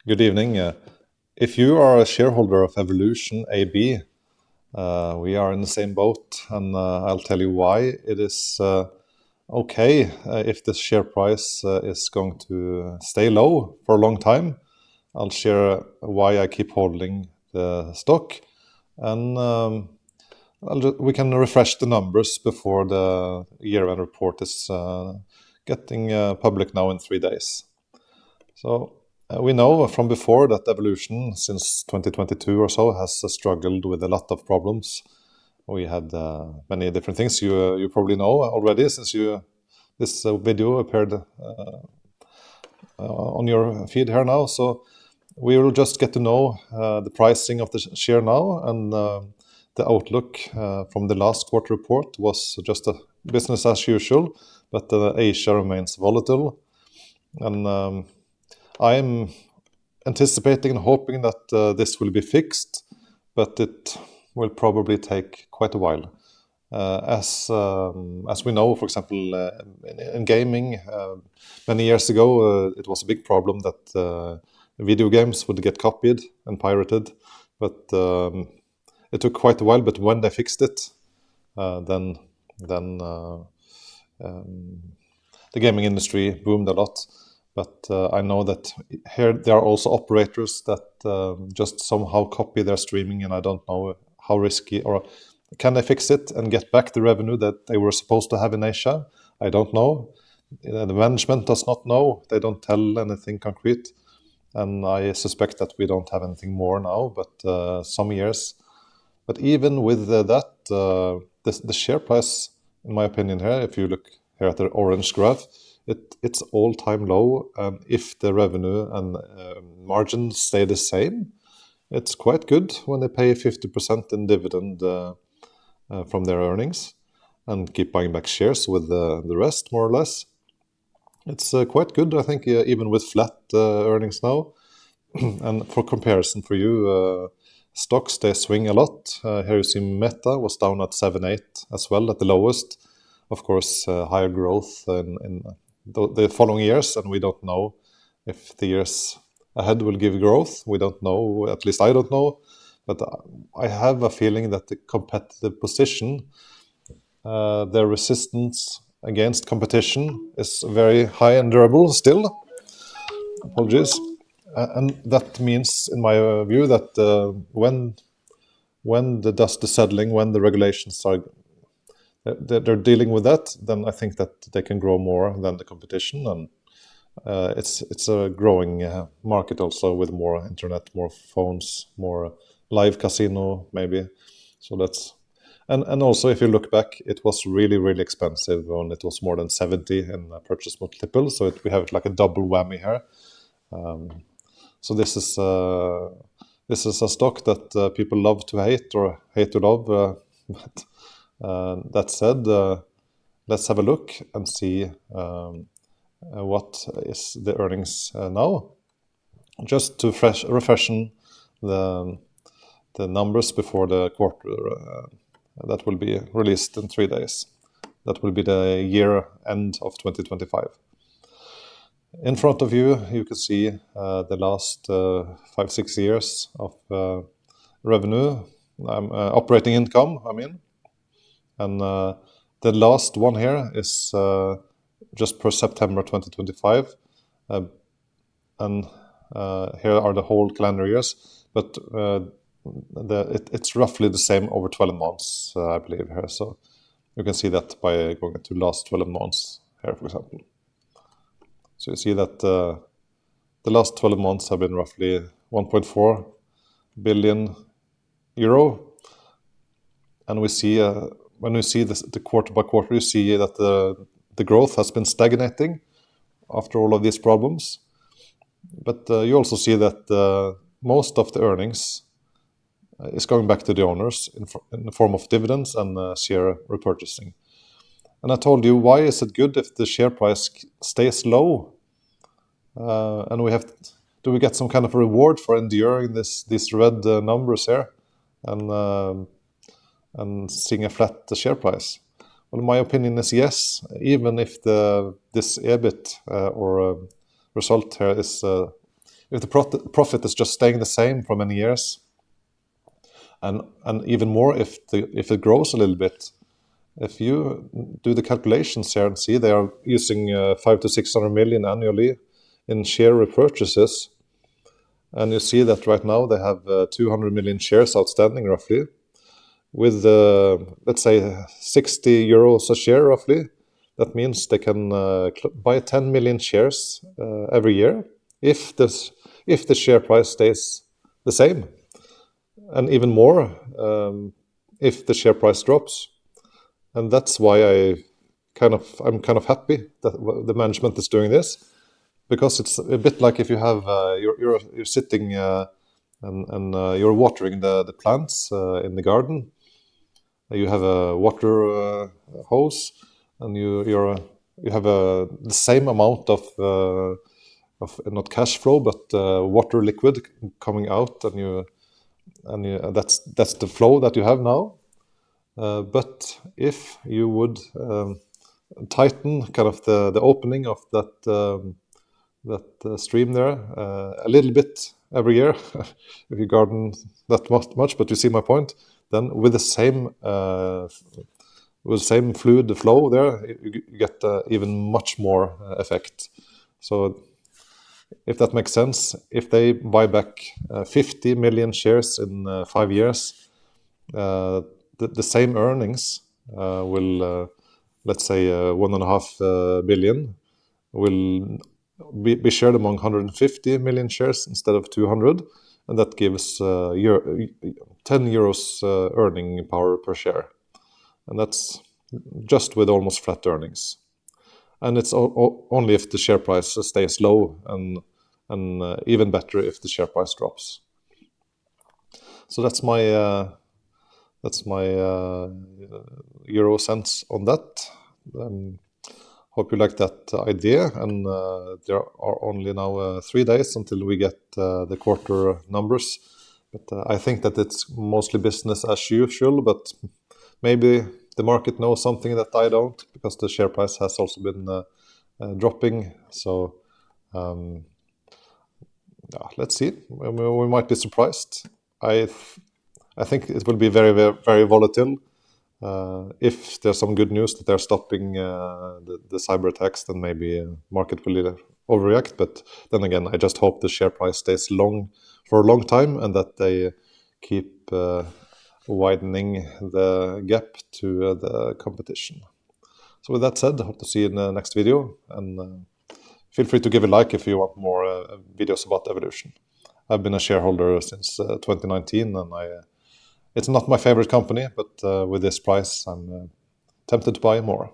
Good evening. If you are a shareholder of Evolution AB, we are in the same boat, and I'll tell you why. It is okay if the share price is going to stay low for a long time. I'll share why I keep holding the stock, and we can refresh the numbers before the year-end report is getting public now in 3 days. So we know from before that Evolution, since 2022 or so, has struggled with a lot of problems. We had many different things you probably know already, since this video appeared on your feed here now. So we will just get to know the pricing of the share now, and the outlook from the last quarter report was just a business as usual, but Asia remains volatile. And I'm anticipating and hoping that this will be fixed, but it will probably take quite a while. As we know, for example, in gaming, many years ago, it was a big problem that video games would get copied and pirated, but it took quite a while. But when they fixed it, then the gaming industry boomed a lot. But I know that here there are also operators that just somehow copy their streaming, and I don't know how risky, or can they fix it and get back the revenue that they were supposed to have in Asia? I don't know. The management does not know. They don't tell anything concrete. And I suspect that we don't have anything more now, but some years. But even with that, the share price, in my opinion here, if you look here at the orange graph, it's all-time low. If the revenue and margins stay the same, it's quite good when they pay 50% in dividend from their earnings and keep buying back shares with the rest, more or less. It's quite good, I think, even with flat earnings now. And for comparison for you, stocks, they swing a lot. Here you see Meta was down at 7.8 as well at the lowest. Of course, higher growth in the following years, and we don't know if the years ahead will give growth. We don't know, at least I don't know. But I have a feeling that the competitive position, the resistance against competition is very high and durable still. Apologies. And that means, in my view, that when the dust is settling, when the regulations are they're dealing with that, then I think that they can grow more than the competition, and it's a growing market also, with more internet, more phones, more live casino maybe. So that's and also, if you look back, it was really expensive when it was more than 70 in purchase multiple. So we have like a double whammy here. So this is a stock that people love to hate or hate to love. But that said, let's have a look and see what is the earnings now. Just to refreshen the numbers before the quarter that will be released in 3 days. That will be the year end of 2025. In front of you, you can see the last 5-6 years of revenue, operating income, I mean. And the last one here is just per September 2025. And here are the whole calendar years. But it's roughly the same over 12 months, I believe, here. So you can see that by going to last 12 months here, for example. So you see that the last 12 months have been roughly 1.4 billion euro. And we see, when we see this, the quarter by quarter, you see that the growth has been stagnating after all of these problems. But you also see that most of the earnings is going back to the owners in the form of dividends and share repurchasing. And I told you, why is it good if the share price stays low? And do we get some kind of reward for enduring these red numbers here and seeing a flat share price? Well, my opinion is yes, even if this EBIT or result here is, you if the profit is just staying the same for many years, and even more if it grows a little bit. If you do the calculations here and see they are using 500 to 600 million annually in share repurchases, and you see that right now they have 200 million shares outstanding roughly, with let's say 60 euros a share roughly. That means they can buy 10 million shares every year if the share price stays the same, and even more if the share price drops. And that's why I'm kind of happy that the management is doing this, because it's a bit like if you have you're sitting and you're watering the plants in the garden. You have a water hose, and you have the same amount of not cash flow but water liquid coming out, and that's the flow that you have now. But if you would tighten kind of the opening of that stream there a little bit every year, if you garden that much, but you see my point, then with the same fluid flow there, you get even much more effect. So if that makes sense, if they buy back 50 million shares in 5 years, the same earnings will, let's say, 1.5 billion will be shared among 150 million shares instead of 200, and that gives 10 euros earning power per share, and that's just with almost flat earnings. And it's only if the share price stays low, and even better if the share price drops. So that's my euro cents on that. Hope you like that idea. And there are only now 3 days until we get the quarter numbers. But I think that it's mostly business as usual. But maybe the market knows something that I don't, because the share price has also been dropping. So let's see. We might be surprised. I think it will be very, very, very volatile. If there's some good news that they're stopping the cyber attacks, then maybe market will overreact. But then again, I just hope the share price stays long for a long time, and that they keep widening the gap to the competition. So with that said, I hope to see you in the next video, and feel free to give a like if you want more videos about Evolution. I've been a shareholder since 2019, and it's not my favorite company, but with this price, I'm tempted to buy more.